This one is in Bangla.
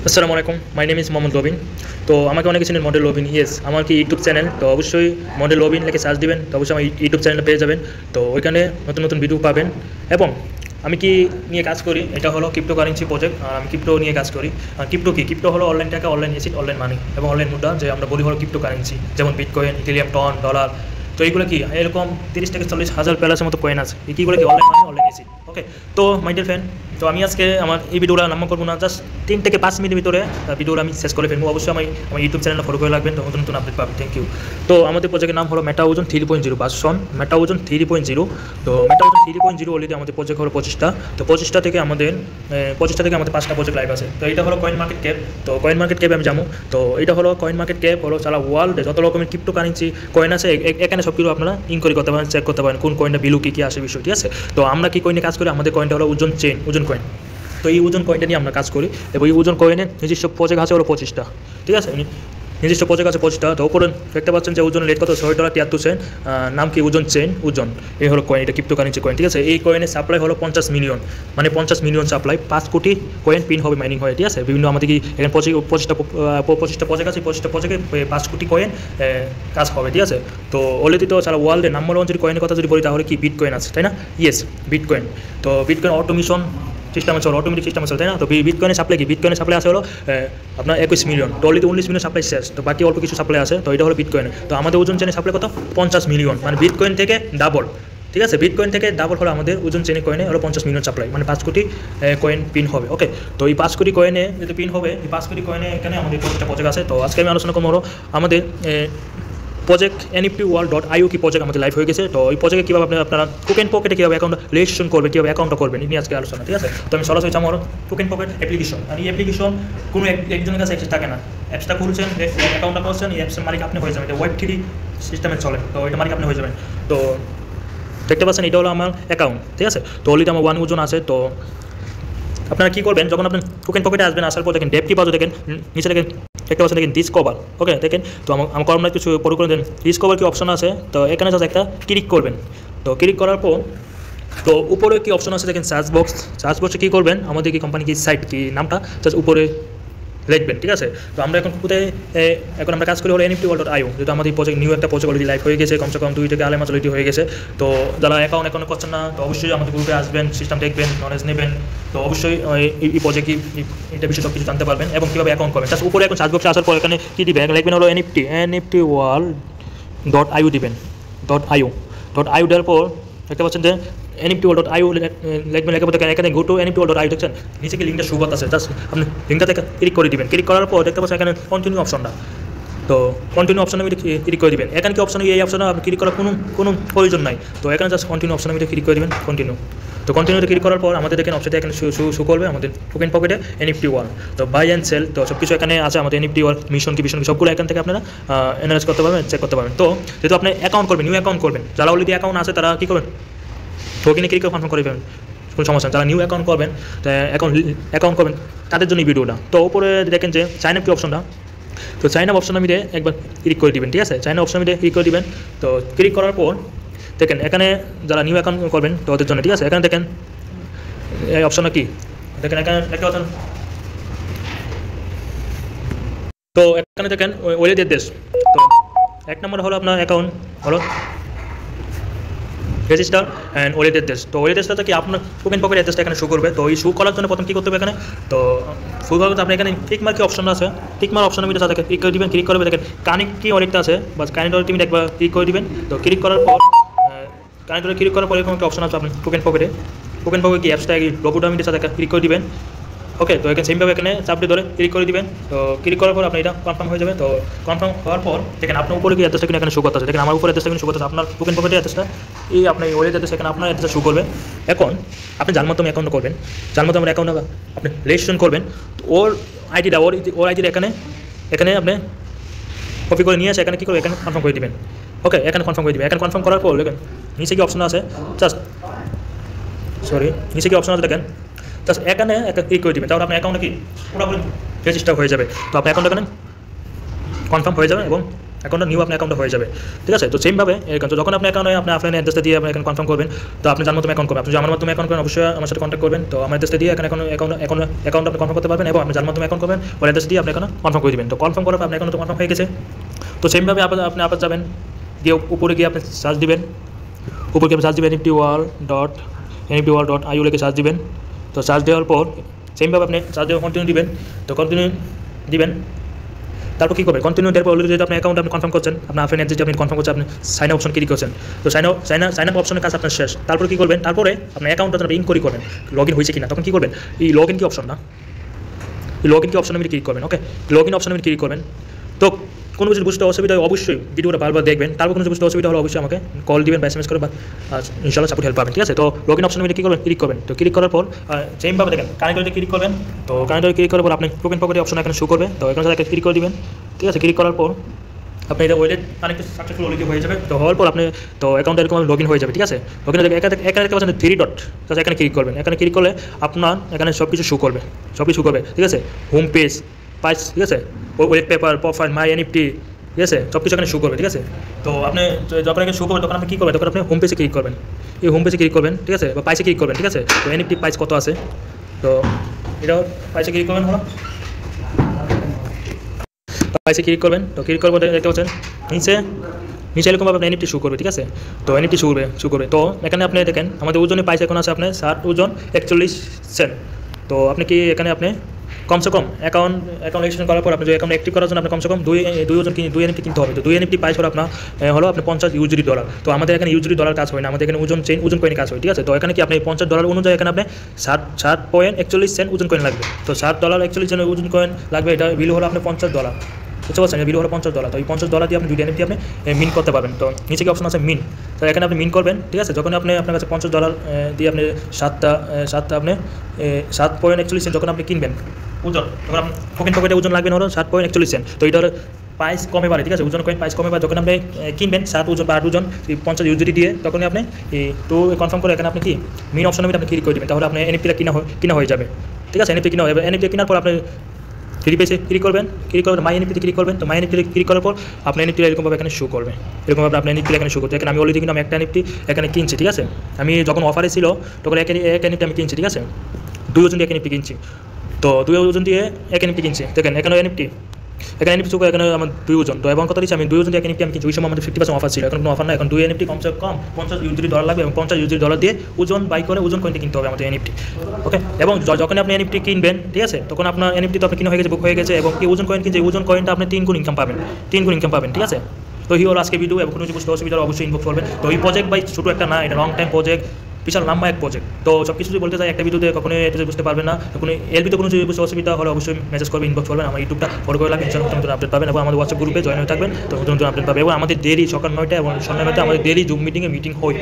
আসসালামু আলাইকুম, মাই নেম ইজ মোহাম্মদ লবিন। তো আমাকে অনেকে চিনেন মডেল লবিন। ইয়েস, আমার কি ইউটিউব চ্যানেল, তো অবশ্যই মডেল লবিন লিখে সার্চ দিবেন, তো অবশ্যই আমার ইউটিউব চ্যানেলটা পেয়ে যাবেন। তো ওইখানে নতুন নতুন ভিডিও পাবেন। এবং আমি কি নিয়ে কাজ করি, এটা হলো ক্রিপ্টোকারেন্সি প্রজেক্ট। আর আমি ক্রিপ্টো নিয়ে কাজ করি। আর ক্রিপ্টো কি, ক্রিপ্টো হলো অনলাইন টাকা, অনলাইন এসিড, অনলাইন মানি এবং অনলাইন মুদ্রা, যে আমরা বলি হলো ক্রিপ্টোকারেন্সি। যেমন বিটকয়েন, ইথেরিয়াম, টন, ডলার। তো এইগুলো কি এরকম 30 থেকে 40 হাজার প্যালাসের মতো কয়েন আছে। এইগুলো কি অনলাইন মানি, অনলাইন এসিড। ওকে, তো মাই ডিয়ার ফ্রেন্ড, তো আমি আজকে আমার এই ভিডিওটা নাম্বার করবো না, জাস্ট 3 থেকে 5 মিনিটের ভিতরে ভিডিওটা আমি শেষ করে ফেলবো। অবশ্যই আমার ইউটিউব চ্যানেলটা ফলো করে রাখবেন, তো নতুন নতুন আপডেট পাবেন। Thank you. তো আমাদের প্রজেক্টের নাম হলো মেটা ওজন 3.0 ভার্সন মেটা ওজন 3.0। তো মেটা ওজন 3.0 অলরেডি আমাদের প্রজেক্ট হলো 25টা। তো 25টা থেকে আমাদের 5টা প্রজেক্ট লাইভ আছে। তো এটা হলো কয়েন মার্কেট ক্যাপ। তো কয়েন মার্কেট ক্যাপে আমি যাবো। তো এটা হলো কয়েন মার্কেট ক্যাপ, হলো সারা ওয়ার্ল্ডে যত রকমের ক্রিপ্টো কারেন্সি কয়েন আছে, এখানে সব কিছু আপনারা ইনকোয়ারি করতে পারেন, চেক করতে পারেন কোন কয়েনটা ভ্যালু কী আসে বিষয়। ঠিক আছে, তো আমরা কি কয়েনে কাজ করি, আমাদের কয়েনটা হলো ওজন চেন, ওজন কয়েন। তো এই ওজন কয়েনটা নিয়ে আমরা কাজ করি এবং এই ওজন কয়েনের নিজস্ব প্রজেক্ট আছে হলো 25টা। ঠিক আছে, নিজস্ব প্রজেক্ট আছে 25টা। তো ওপরে দেখতে পাচ্ছেন যে ওজনের রেট কত, $6.73। নাম কি, ওজন চেন, ওজন। এই হলো কয়েন, এটা ক্রিপ্টোকারেন্সি কয়েন। ঠিক আছে, এই কয়েনের সাপ্লাই হলো 50 মিলিয়ন, মানে 50 মিলিয়ন সাপ্লাই, 5 কোটি কয়েন পিন হবে, মাইনিং হয়। ঠিক আছে, বিভিন্ন আমাদের কি এখানে 25টা প্রজেক্ট আছে, 25টা প্রজেক্টে 5 কোটি কয়েন কাজ হবে। ঠিক আছে, তো অলরেডি তো সারা ওয়ার্ল্ডে নাম্বার 1 যদি কয়েনের কথা যদি বলি তাহলে কি বিটকয়েন আছে, তাই না? Yes, bitcoin. তো বিটকয়েন অটোমেশন সিস্টেম আছে, অটোমেটিক সিস্টেম আছে, তাই না? তো বিটকয়েনের সাপ্লাই কি, বিটকয়েনের সাপ্লাই আছে হলো আপনার 21 মিলিয়ন। তো অলরেডি 19 মিলিয়ন সাপ্লাই শেষ, তো বাকি অল্প কিছু সাপ্লাই আছে। তো এটা হলো বিটকয়েন। তো আমাদের ওজন চেনের সাপ্লাই কত, 50 মিলিয়ন, মানে বিটকয়েন থেকে ডাবল। ঠিক আছে, বিটকয়েন থেকে ডাবল হলো আমাদের ওজন চেনে কয়েনে হলো 50 মিলিয়ন সাপ্লাই, মানে 5 কোটি কয়েন পিন হবে। ওকে, তো এই 5 কোটি কয়েনে যদি পিন হবে, এই 5 কোটি কয়েনে এখানে আমাদের 25টা প্রজেক্ট আছে। তো আজকে আমি আলোচনা করবো হলো আমাদের প্রজেক্ট nftworld.io কি প্রজেক্ট আমাদের লাইভ হয়ে গেছে। তো এই প্রজেক্টে কীভাবে আপনারা টোকেন পকেটে কীভাবে অ্যাকাউন্ট রেজিস্ট্রেশন করবেন, কীভাবে অ্যাকাউন্টটা করবেন, এই নিয়ে আজকে আলোচনা। ঠিক আছে, তো আমি সরাসরি আমার টোকেন পকেট অ্যাপ্লিকেশন। আর এই অ্যাপ্লিকেশন কোনো একজনের কাছে অ্যাক্সেস থাকে না। অ্যাপসটা খুলছেন, অ্যাকাউন্টটা করছেন, এই অ্যাপসের মালিক আপনি হয়ে যাবেন। এটা Web3 সিস্টেমে চলে, তো এটা মালিক আপনি হয়ে যাবেন। তো দেখতে পাচ্ছেন এটা হলো আমার অ্যাকাউন্ট। ঠিক আছে, তো অলরেডি আমার 1 ওজন আছে। তো আপনারা কী করবেন, যখন আপনি টোকেন পকেটে আসবেন, আসার পর দেখেন ডেপ কি বাজু, দেখেন নিচে দেখেন দেখতে পাচ্ছেন, দেখেন ডিসকভার। ওকে, দেখেন তো আমার কর্মটা কিছু পরে করে দেন, ডিসকভার কি অপশন আছে, তো এখানে জাস্ট একটা ক্লিক করবেন। তো ক্লিক করার পর তো উপরে কি অপশন আছে দেখেন, সার্চ বক্সে কী করবেন, আমাদের কি কোম্পানি কি সাইট কি নামটা জাস্ট উপরে লিখবেন। ঠিক আছে, তো আমরা এখন কোথায় এখন আমরা কাজ করি হলো nftworld.io। যেহেতু আমাদের প্রজেক্ট নিউ একটা প্রজেক্ট অলরেডি লাইভ হয়ে গেছে, কমসে কম 2 থেকে 2.5 মাস অলরেডি হয়ে গেছে। তো যারা অ্যাকাউন্ট করছেন না, তো অবশ্যই আমাদের গ্রুপে আসবেন, সিস্টেম দেখবেন, নলেজ নেবেন। তো অবশ্যই এই প্রজেক্ট এটা বিষয়ে সব কিছু জানতে পারবেন এবং কীভাবে অ্যাকাউন্ট করবেন। জাস্ট উপরে এখন সার্চ বক্সে আসার পর এখানে কী দিবেন, লিখবেন হলো nftworld.io দিবেন। .io দেওয়ার পর দেখতে পাচ্ছেন যে nftworld.io লিখবেন, লেখার পর এখানে গো টু nftworld.io দেখছেন নিচে কি লিঙ্কটা শো করতেছে, জাস্ট আপনি লিঙ্কটা থেকে ক্লিক করে দিবেন। ক্লিক করার পর দেখতে পাচ্ছেন এখানে কন্টিনিউ অপশনটা, তো কন্টিনিউ অপশনে আমি ক্লিক করে দিবেন। এখানে কি অপশন, এই অপশনে আপনি ক্লিক করার কোনো প্রয়োজন নাই। তো এখানে জাস্ট কন্টিনিউ অপশনে আমি ক্লিক করে দিবেন, কন্টিনিউ। তো কন্টিনিউতে ক্লিক করার পর আমাদের দেখেন অপশনটা এখানে শো করবে আমাদের টোকেন পকেটে NFT ওয়াল। তো বাই অ্যান্ড সেল, তো সব কিছু এখানে আছে আমাদের NFT ওয়াল, মিশন কি সবগুলো এখান থেকে আপনারা অ্যানালাইজ করতে পারবেন, চেক করতে পারবেন। তো যেহেতু আপনি অ্যাকাউন্ট করবেন, নিউ অ্যাকাউন্ট করবেন, যারা অলরেডি অ্যাকাউন্ট আছে তারা কী করবেন, টোকেনে ক্লিক করে কনফার্ম করে দেবেন, কোনো সমস্যা। যারা নিউ অ্যাকাউন্ট করবেন, অ্যাকাউন্ট করবেন তাদের জন্য এই ভিডিওটা। তো উপরে দেখেন যে সাইন আপ কি অপশনটা, তো সাইন আপ অপশন আমি একবার ক্লিক করে দিবেন। ঠিক আছে, সাইন আপ অপশন আমি ক্লিক করে দিবেন। তো ক্লিক করার পর দেখেন এখানে যারা নিউ অ্যাকাউন্ট করবেন তো ওদের জন্য। ঠিক আছে, এখানে দেখেন এই অপশনটা কি, দেখেন এখানে দেখতে পাচ্ছেন। তো এখানে দেখেন ওয়েলেদের দেশ। তো 1 নম্বর হলো আপনার অ্যাকাউন্ট হলো রেজিস্টার অ্যান্ড ওয়েলেদের দেশ। তো ওয়েলেদের দেশটা কি আপনার টোকেন পকেট অ্যাড্রেসটা এখানে শো করবে। তো এই শো করার জন্য প্রথম কী করতে হবে, এখানে তো শো করার জন্য আপনি এখানে টিকমার কি অপশন আছে, টিকমার অপশনের মধ্যে সাথে ক্লিক করে দিবেন। ক্লিক করবে দেখেন কানেক্ট কি ওয়ালেটটা আছে, বাস কানেক্ট ওয়ালেট তুমি একবার ক্লিক করে দিবেন। তো ক্লিক করার পর কানেক্ট ওয়ালেট ক্লিক করার পর এরকম একটা অপশন আছে আপনার টোকেন পকেটে কি অ্যাপসটা লোগোটা আমি সাথে ক্লিক করে দিবেন। ওকে, তো এখানে সেমভাবে এখানে চাপটি ধরে ক্লিক করে দিবেন। তো ক্লিক করার পর আপনি এটা কনফার্ম হয়ে যাবে। তো কনফার্ম হওয়ার পর দেখেন আপনার উপরে কি অ্যাড্রেসটা কিনা এখানে শো করতেছে, দেখেন আমার উপরে অ্যাড্রেসটা কিন্তু শো করতেছে, আপনার টোকেন পকেটের অ্যাড্রেসটা এই আপনার ওয়েলেট অ্যাড্রেস, এখানে আপনার অ্যাড্রেসটা শো করবে। এখন আপনি যার মাধ্যমে অ্যাকাউন্ট করবেন, যার মাধ্যমে অ্যাকাউন্ট আপনি রেজিস্ট্রেশন করবেন, ওর আইডিটা ওর আইডিটা এখানে আপনি কপি করে নিয়ে আসে এখানে কী করবে, এখানে কনফার্ম করে দিবেন। ওকে, এখানে কনফার্ম করে দিবেন। এখানে কনফার্ম করার পর দেখেন নিচে কি অপশন আছে, নিচে কি অপশন আছে দেখেন, জাস্ট এখানে একটা ক্লিক করে দেবেন। তাহলে আপনার অ্যাকাউন্টে কি পুরোপুরি রেজিস্টার হয়ে যাবে। তো আপনার অ্যাকাউন্ট এখানে কনফার্ম হয়ে যাবে এবং অ্যাকাউন্টটা নিউ আপনার অ্যাকাউন্টটা হয়ে যাবে, ঠিক আছে। তো সেমভাবে তো যখন আপনি অ্যাকাউন্টে আপনি অফলাইনে অ্যাড্রেসটা দিয়ে আপনি এখানে কনফার্ম করবেন, তো আপনি যার মাধ্যমে অ্যাকাউন্ট করবেন, আপনি যদি আমার মাধ্যমে অ্যাকাউন্ট করেন অবশ্যই আমার সাথে কন্ট্যাক্ট করবেন। তো আমার অ্যাড্রেসটা দিয়ে এখানে অ্যাকাউন্ট আপনি কনফার্ম করতে পারবেন, এবং আপনি যার মাধ্যমে অ্যাকাউন্ট করবেন ওই অ্যাড্রেস দিয়ে আপনি এখানে কনফার্ম করে দেবেন। তো কনফার্ম করার পর আপনার অ্যাকাউন্ট কনফার্ম হয়ে গেছে। তো সেমভাবে আপনি আবার যাবেন, গিয়ে উপরে গিয়ে আপনি সার্চ দিবেন, উপরে গিয়ে সার্চ দিবেন nftworld.iu লিখে সার্চ দিবেন। তো সার্চ দেওয়ার পর সেমভাবে আপনি সার্চ দেওয়া কন্টিনিউ দিবেন। তো কন্টিনিউ দিবেন, তারপর কী করবেন, কন্টিনিউ দেওয়ার পর অলরেডি যেহেতু আপনি অ্যাকাউন্ট আপনি কনফার্ম করছেন, আপনার অফলাইন অ্যাড্রেস আপনি কনফার্ম করছেন, আপনি সাইন আপ অপশন ক্লিক করছেন। তো সাইন আপ অপশনের কাজ আপনার শেষ। তারপরে কী করবেন, তারপরে আপনার অ্যাকাউন্টটা আপনি ইনকোয়ারি করবেন লগ ইন হয়েছে কিনা। তখন কী করবেন, এই লগ ইন কি অপশন না, এই লগ ইন কি অপশন আপনি ক্লিক করবেন। ওকে, লগ ইন অপশন আপনি ক্লিক করবেন। তো কোনো কিছু বুঝতে অসুবিধা হয় অবশ্যই ভিডিওটা বারবার দেখবেন। তারপর কোনো কিছু বুঝতে অসুবিধা হলে অবশ্যই আমাকে কল দিবেন বা SMS করে, বা ইনশাআল্লাহ সাপোর্ট হেল্প পাবেন, ঠিক আছে। তো লগ ইন অপশন আপনি কী করবেন, ক্লিক করবেন। তো ক্লিক করার পর সেমভাবে দেখেন কানেক্টরে ক্লিক করবেন। তো কানেক্টরে ক্লিক করার পর আপনি টোকেন পকেটে অপশন এখানে শো করবে। তো এখানে সাথে ক্লিক করে দিবেন, ঠিক আছে। ক্লিক করার পর আপনি এটা ওয়ালেট কানেক্টেড সাকসেসফুল অলরেডি হয়ে যাবে। তো হওয়ার পর আপনি তো অ্যাকাউন্টে এরকম লগ ইন হয়ে যাবে, ঠিক আছে। লগ ইন এখানে দেখতে পাচ্ছেন 3 ডট, তো এখানে ক্লিক করবেন। এখানে ক্লিক করলে আপনার এখানে সব কিছু শো করবে, ঠিক আছে। হোম পেজ, প্রাইস, ঠিক আছে, ওয়েব পেপার, প্রোফাইল, মাই এনএফটি, ঠিক আছে, সব কিছু এখানে শো করবে, ঠিক আছে। তো আপনি যখন এখানে শো করবেন তখন আপনি কী করবেন, তখন আপনি হোম পেজে ক্লিক করবেন। এই হোম পেজে ক্লিক করবেন, ঠিক আছে, বা প্রাইসে ক্লিক করবেন, ঠিক আছে। তো এনএফটি প্রাইস কত আছে, তো এটাও প্রাইসে ক্লিক করবেন। হলো প্রাইসে ক্লিক করবেন। তো ক্লিক করবো দেখতে পাচ্ছেন নিচে এরকমভাবে আপনি এনএফটি শো করবে, ঠিক আছে। তো এনএফটি শো করবে। তো এখানে আপনি দেখেন আমাদের ওজনে প্রাইস এখন আছে আপনার 60 ওজন 41 সেন্ট। তো আপনি কি এখানে আপনি কমসে কম অ্যাকাউন্ট রেজিস্ট্রেশন করার পর আপনি যে অ্যাকাউন্ট অ্যাক্টিভ করার জন্য আপনি কমসে কম দুই ওজন দুই এনএফটি কিনতে হবে। তো 2 এনএফটি প্রাইস হলো আপনার হলো আপনি $50 তো আমাদের এখানে $50 কাজ হয় না, আমাদের এখানে ওজন কয়েনে কাজ হয়, ঠিক আছে। তো এখানে কি আপনি $50 অনুযায়ী এখানে আপনি 60.41 সেন্ট ওজন কয়েন লাগবে। তো $60.41 সেন্ট ওজন কয়েন লাগবে, এটা বিল হলো আপনার $50, বুঝতে পারছেন। বিল হলো $50। তো এই $50 দিয়ে আপনি 2 এনএফটি আপনি মিন করতে পারবেন। তো নিচে কি অপশন আছে মিন, তো এখানে আপনি মিন করবেন, ঠিক আছে। যখন আপনি আপনার কাছে $50 দিয়ে আপনি সাতটা আপনি 7.41 সেন্ট যখন আপনি কিনবেন ওজন, তখন আপনি টোকেন পকেটে ওজন লাগবে হলো 7.41 সেন্ট। তো এইটার প্রাইস কমে বাড়ে, ঠিক আছে, ওজন কয়েন প্রাইস কমে বাড়ে। যখন আপনি কিনবেন 7 ওজন বা 8 ওজন 50 USDT দিয়ে, তখনই আপনি তো কনফার্ম করে এখানে আপনি কি মিন অপশনে আপনি ক্লিক করে দেবেন, তাহলে আপনার এনএফটিটা কিনা হয়ে যাবে, ঠিক আছে। এনএফটি কিনা হয়ে যাবে। এনএফটি কেনার পর আপনি থ্রি পেজে ক্লিক করবেন, মাই এনএফটিতে ক্লিক করবেন। তো মাই এনএফটিতে ক্লিক করার পর আপনার এনএফটি এরকমভাবে এখানে শো করবে, এরকমভাবে আপনার এনএফটি এখানে শো করতে। এখানে আমি অলরেডি কিন্তু আমি একটা এনএফটি এখানে কিনছি, ঠিক আছে। আমি যখন অফারে ছিল তখন এক এনএফটি আমি কিনছি, ঠিক আছে। 2 ওজন দিয়ে এক এনএফটি কিনছি। তো 2 ওজন দিয়ে এক এনএফটি কিনছি, দেখেন এখানে এনএফটি শো করে, এখানে আমার 2 ওজন। তো এবং কত দিচ্ছি আমি 2 ওজন দিয়ে এক এনএফটি আমি কিনছি। ওই সময় আমাদের 50% অফার ছিল, এখন কোনো অফার না। এখন 2 এনএফটি কমসে কম $50 লাগবে, এবং $50 দিয়ে ওজন বাই করে ওজন কয়েনটি কিনতে হবে আমাদের এনএফটি, ওকে। এবং যখন আপনি এনএফটি কিনবেন, ঠিক আছে, তখন আপনার এনএফটি তো আপনি কিনা হয়ে গেছে, বুক হয়ে গেছে, এবং কি ওজন কয়েন কিনছে, ওজন কয়েনটা আপনি 3 গুণ ইনকাম পাবেন, ঠিক আছে। তো এই হলো আজকে ভিডিও, এবং কোনো কিছু বুঝতে অসুবিধা অবশ্যই ইনবক্স করবেন। তো এই প্রজেক্ট বাই ছোটো একটা না, এটা লং টাইম প্রজেক্ট, বিশাল লম্বা এক প্রজেক্ট। তো সব কিছু যদি বলতে চাই একটা ভিডিওতে কখনোই এটা বুঝতে পারবেন না। কোনো এলবিতে কোনো যদি বুঝতে অসুবিধা হলে অবশ্যই মেসেজ করবেন, ইনবক্স করবেন। আমার ইউটিউবটা ফলো করে রাখবেন, নতুন নতুন আপডেট পাবেন, এবং আমাদের হোয়াটসঅ্যাপ গ্রুপে জয়েন হয়ে থাকবেন। তো নতুন আপডেট পাবেন, এবং আমাদের ডেইলি সকাল 9টায় এবং সন্ধ্যা 9টায় আমাদের ডেইলি জুম মিটিং হয়।